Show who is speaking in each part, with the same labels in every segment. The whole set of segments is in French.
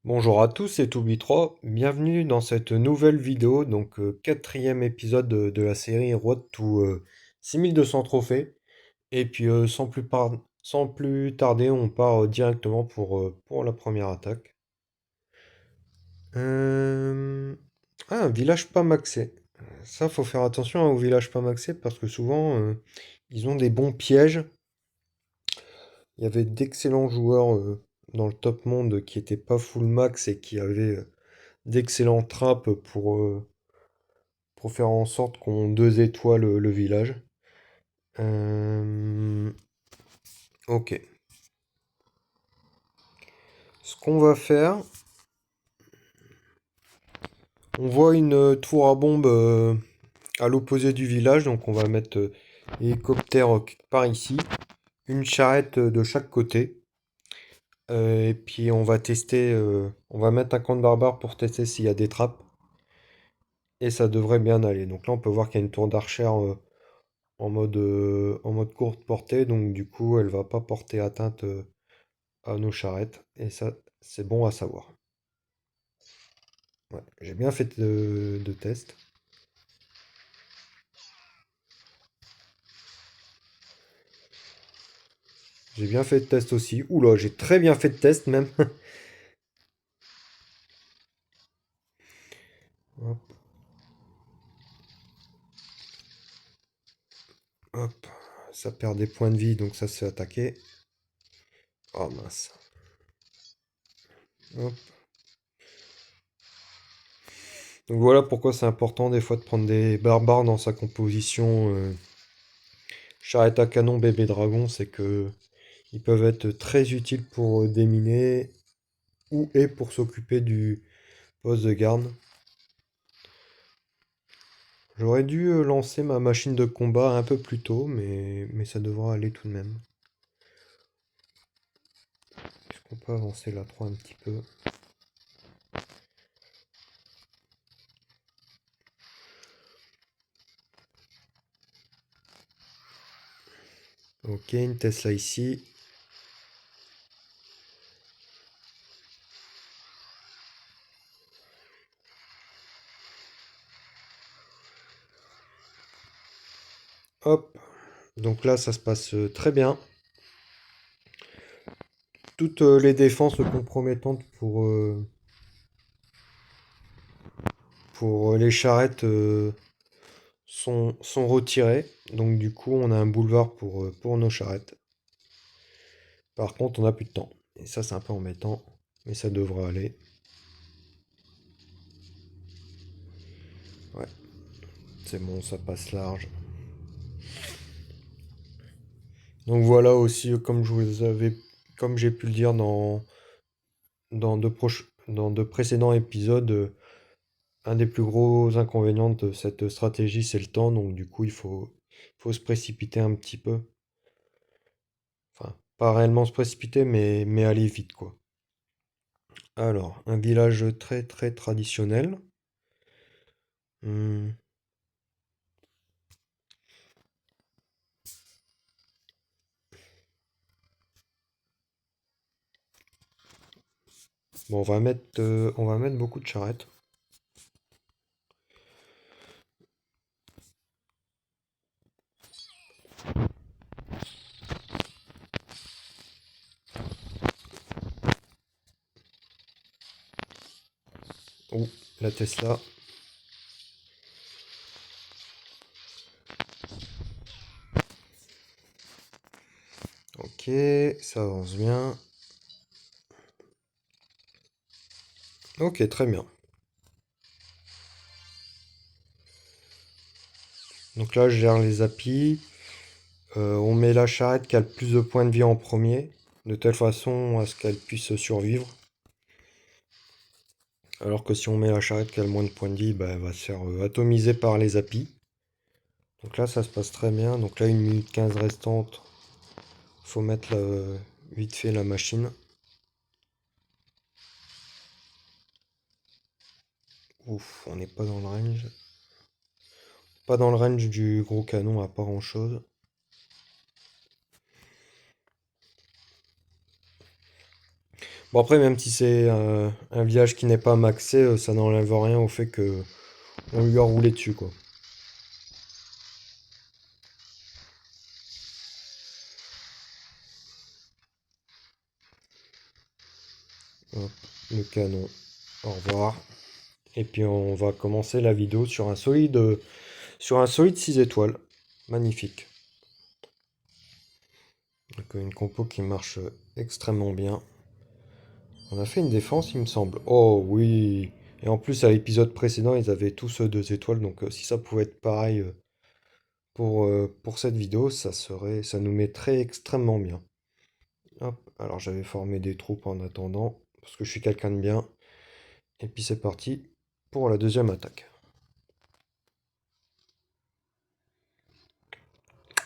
Speaker 1: Bonjour à tous, c'est Toubly3, bienvenue dans cette nouvelle vidéo, donc quatrième épisode de la série Road to 6200 trophées. Et puis sans plus tarder, on part directement pour la première attaque. Euh, Ah, un village pas maxé. Ça, faut faire attention aux villages pas maxés parce que souvent, ils ont des bons pièges. Il y avait d'excellents joueurs dans le top monde qui étaient pas full max et qui avaient d'excellentes trappes pour faire en sorte qu'on deux étoiles le village. Euh, ok. Ce qu'on va faire, on voit une tour à bombe à l'opposé du village, donc on va mettre hélicoptère quelque part ici, une charrette de chaque côté. Et puis on va tester, on va mettre un camp de barbares pour tester s'il y a des trappes. Et ça devrait bien aller. Donc là on peut voir qu'il y a une tour d'archère en mode courte portée, donc du coup elle va pas porter atteinte à nos charrettes. Et ça, c'est bon à savoir. Ouais, j'ai bien fait de tests. J'ai bien fait de test aussi. Oula, j'ai très bien fait de test même. Hop, hop. Ça perd des points de vie, donc ça se fait attaquer. Oh mince. Hop. Donc voilà pourquoi c'est important des fois de prendre des barbares dans sa composition. Charrette à canon, bébé dragon, c'est que ils peuvent être très utiles pour déminer ou et pour s'occuper du poste de garde. J'aurais dû lancer ma machine de combat un peu plus tôt, mais ça devra aller tout de même. Est-ce qu'on peut avancer la 3 un petit peu? Ok, une Tesla ici. Hop. Donc là, ça se passe très bien. Toutes les défenses compromettantes pour les charrettes sont retirées. Donc du coup, on a un boulevard pour nos charrettes. Par contre, on n'a plus de temps. Et ça, c'est un peu embêtant. Mais ça devrait aller. Ouais, c'est bon, ça passe large. Donc voilà aussi, comme j'ai pu le dire dans de précédents épisodes, un des plus gros inconvénients de cette stratégie, c'est le temps. Donc du coup, faut se précipiter un petit peu. Enfin, pas réellement se précipiter, mais aller vite, quoi. Alors, un village très très traditionnel. Hmm. Bon, on va mettre beaucoup de charrettes. Oh, la Tesla. Ok, ça avance bien. Ok, très bien. Donc là, je gère les applis. On met la charrette qui a le plus de points de vie en premier, de telle façon à ce qu'elle puisse survivre. Alors que si on met la charrette qui a le moins de points de vie, bah, elle va se faire atomiser par les applis. Donc là, ça se passe très bien. Donc là, 1 minute 15 restante. Faut mettre vite fait la machine. Ouf, on n'est pas dans le range. Pas dans le range du gros canon à pas grand chose. Bon Bon après, même si c'est un village qui n'est pas maxé, ça n'enlève rien au fait que on lui a roulé dessus, quoi. Hop, le canon. Au revoir. Et puis on va commencer la vidéo sur un solide 6 étoiles. Magnifique. Donc une compo qui marche extrêmement bien. On a fait une défense, il me semble. Oh oui. Et en plus, à l'épisode précédent, ils avaient tous 2 étoiles. Donc si ça pouvait être pareil pour cette vidéo, ça nous mettrait extrêmement bien. Hop. Alors j'avais formé des troupes en attendant, parce que je suis quelqu'un de bien. Et puis c'est parti pour la deuxième attaque.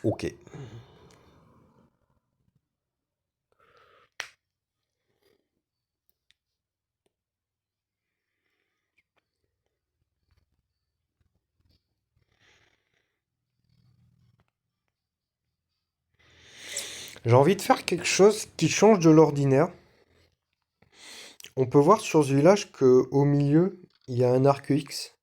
Speaker 1: Ok. J'ai envie de faire quelque chose qui change de l'ordinaire. On peut voir sur ce village que au milieu, il y a un arc X.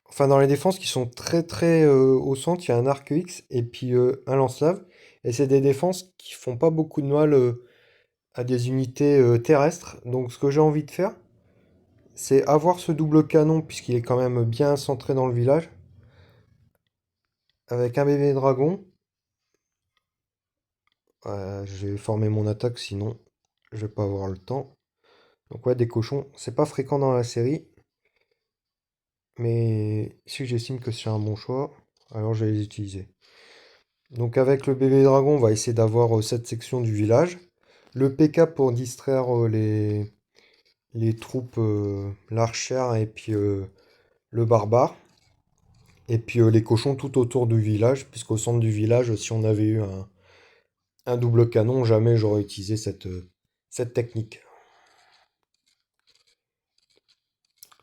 Speaker 1: Enfin, dans les défenses qui sont très très au centre, il y a un arc X et puis un lance-lave. Et c'est des défenses qui font pas beaucoup de mal à des unités terrestres. Donc ce que j'ai envie de faire, c'est avoir ce double canon, puisqu'il est quand même bien centré dans le village, avec un bébé dragon. J'ai formé mon attaque, sinon je vais pas avoir le temps. Donc ouais, des cochons, c'est pas fréquent dans la série, mais si j'estime que c'est un bon choix, alors je vais les utiliser. Donc avec le bébé dragon, on va essayer d'avoir cette section du village. Le PK pour distraire les troupes, l'archère et puis le barbare. Et puis les cochons tout autour du village, puisqu'au centre du village, si on avait eu un double canon, jamais j'aurais utilisé cette technique.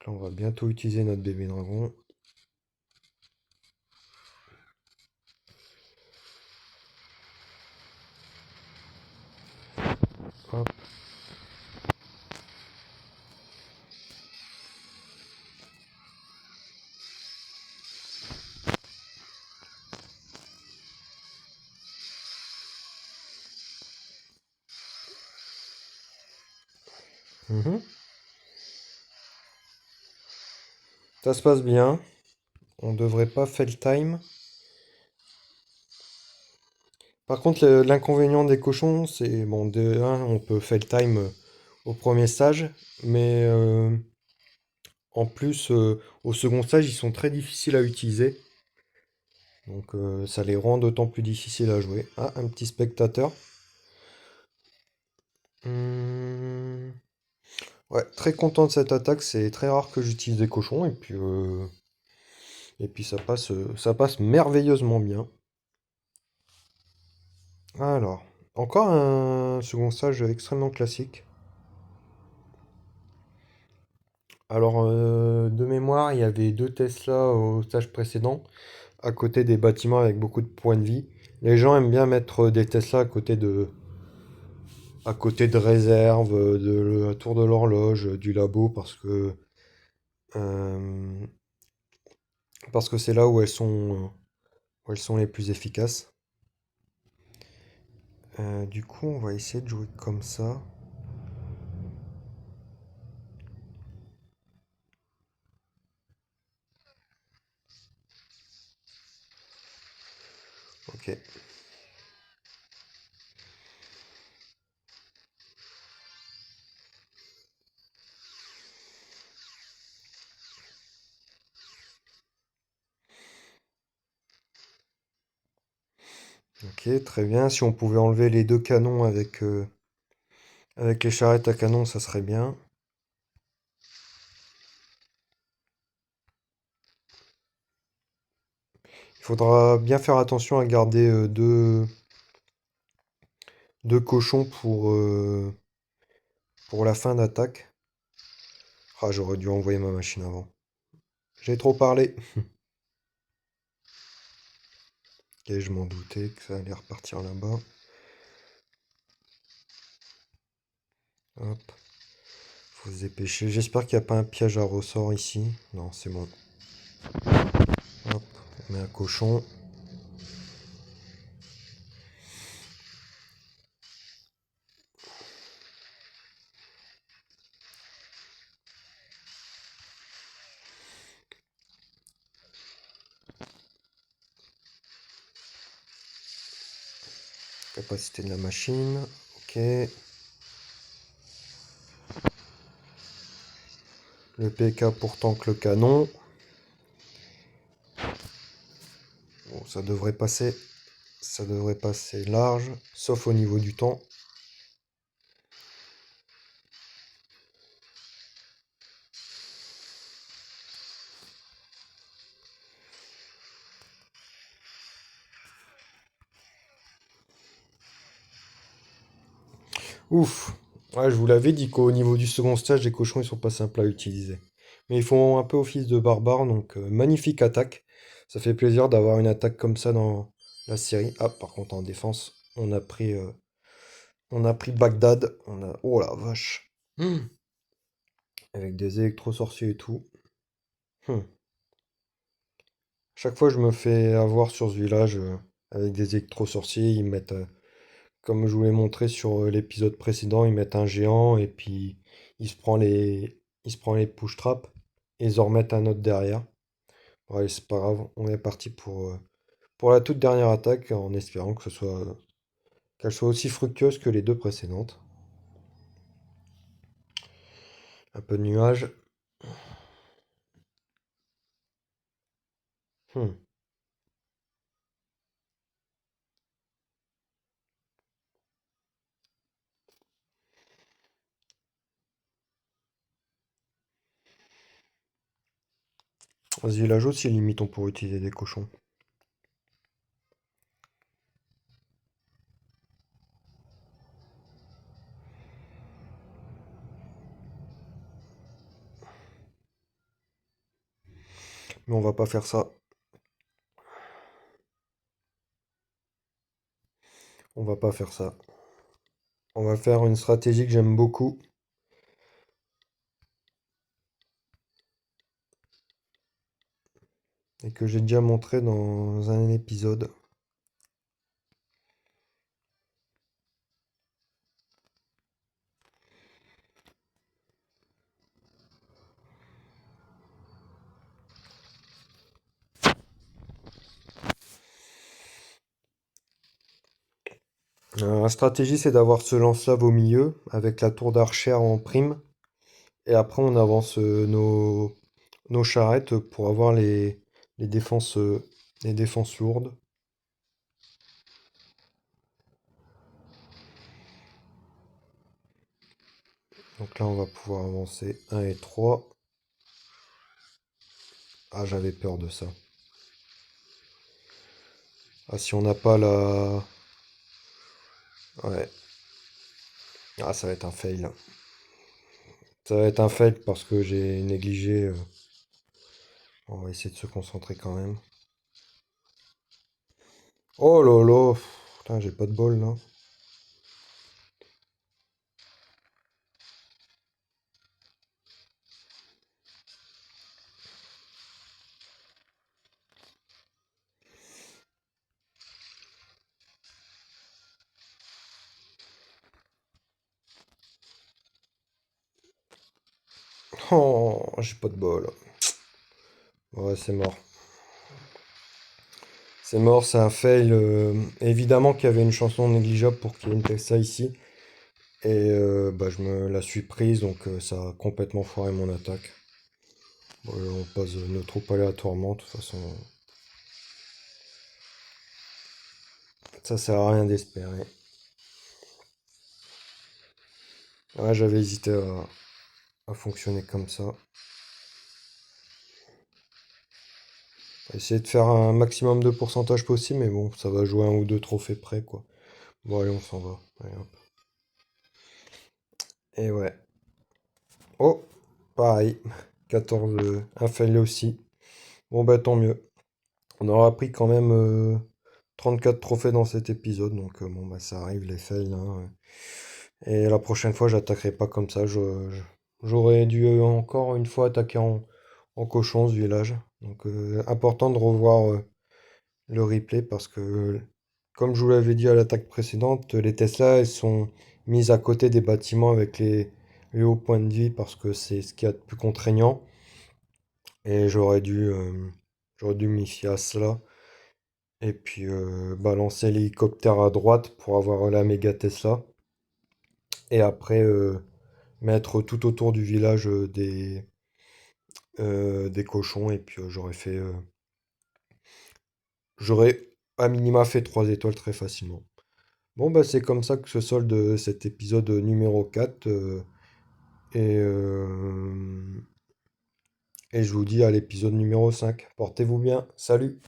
Speaker 1: Là, on va bientôt utiliser notre bébé dragon. Hop. Mhm. Ça se passe bien. On devrait pas fail time. Par contre, l'inconvénient des cochons, c'est bon, de un, on peut fail time au premier stage, mais en plus, au second stage, ils sont très difficiles à utiliser. Donc ça les rend d'autant plus difficiles à jouer. Ah, un petit spectateur. Hmm. Ouais, très content de cette attaque. C'est très rare que j'utilise des cochons. Et puis ça passe merveilleusement bien. Alors, encore un second stage extrêmement classique. Alors, de mémoire, il y avait 2 Tesla au stage précédent, à côté des bâtiments avec beaucoup de points de vie. Les gens aiment bien mettre des Tesla à côté de réserve, de la tour de l'horloge, du labo, euh, parce que c'est là où elles sont les plus efficaces. Du coup, on va essayer de jouer comme ça. Ok. Ok, très bien. Si on pouvait enlever les 2 canons avec les charrettes à canon, ça serait bien. Il faudra bien faire attention à garder deux cochons pour la fin d'attaque. Ah, j'aurais dû envoyer ma machine avant. J'ai trop parlé. Ok, je m'en doutais que ça allait repartir là-bas. Hop, faut se dépêcher. J'espère qu'il n'y a pas un piège à ressort ici. Non, c'est bon. Hop, on met un cochon. Capacité de la machine. Ok. Le PK pour tank le canon. Bon, ça devrait passer. Ça devrait passer large, sauf au niveau du temps. Ouf. Ouais, je vous l'avais dit qu'au niveau du second stage, les cochons, ils sont pas simples à utiliser. Mais ils font un peu office de barbares, donc magnifique attaque. Ça fait plaisir d'avoir une attaque comme ça dans la série. Ah, par contre, en défense, on a pris Bagdad. Oh la vache. Avec des électro-sorciers et tout. Hmm. Chaque fois, je me fais avoir sur ce village avec des électro-sorciers. Ils mettent, comme je vous l'ai montré sur l'épisode précédent, ils mettent un géant et puis il se prend les push traps et ils en remettent un autre derrière. Ouais, c'est pas grave, on est parti pour la toute dernière attaque en espérant qu'elle soit aussi fructueuse que les deux précédentes. Un peu de nuages. Hmm. Ce village aussi, limite, on pourrait utiliser des cochons. Mais on va pas faire ça. On va pas faire ça. On va faire une stratégie que j'aime beaucoup et que j'ai déjà montré dans un épisode. La stratégie, c'est d'avoir ce lance-lave au milieu avec la tour d'archer en prime. Et après, on avance nos charrettes pour avoir les défenses, euh, les défenses lourdes. Donc là, on va pouvoir avancer 1 et 3. Ah, j'avais peur de ça. Ah, si on n'a pas la... Ouais. Ah, ça va être un fail. Ça va être un fail parce que j'ai négligé. On va essayer de se concentrer quand même. Oh là là. Putain, j'ai pas de bol là. Oh, j'ai pas de bol. Ouais, c'est mort. C'est mort, c'est un fail. Évidemment qu'il y avait une chance non négligeable pour qu'il y ait une Tessa ici. Et bah, je me la suis prise, donc ça a complètement foiré mon attaque. Bon, là, on passe nos troupes aléatoirement, de toute façon. Ça sert à rien d'espérer. Ouais, j'avais hésité à fonctionner comme ça. Essayer de faire un maximum de pourcentage possible, mais bon, ça va jouer un ou deux trophées près, quoi. Bon, allez, on s'en va. Allez, hop. Et ouais. Oh, pareil. 14, un fail aussi. Bon, bah tant mieux. On aura pris quand même 34 trophées dans cet épisode, donc bon, bah ça arrive les fails, hein. Et la prochaine fois, j'attaquerai pas comme ça. J'aurais dû encore une fois attaquer en cochon ce village. Donc important de revoir le replay parce que, comme je vous l'avais dit à l'attaque précédente, les Tesla, elles sont mises à côté des bâtiments avec les hauts points de vie parce que c'est ce qu'il y a de plus contraignant. Et j'aurais dû m'y fier à cela. Et puis balancer l'hélicoptère à droite pour avoir la méga Tesla. Et après mettre tout autour du village des cochons. Et puis j'aurais à minima fait 3 étoiles très facilement. Bon, bah, c'est comme ça que se solde cet épisode numéro 4. Et, euh, et je vous dis à l'épisode numéro 5. Portez-vous bien. Salut!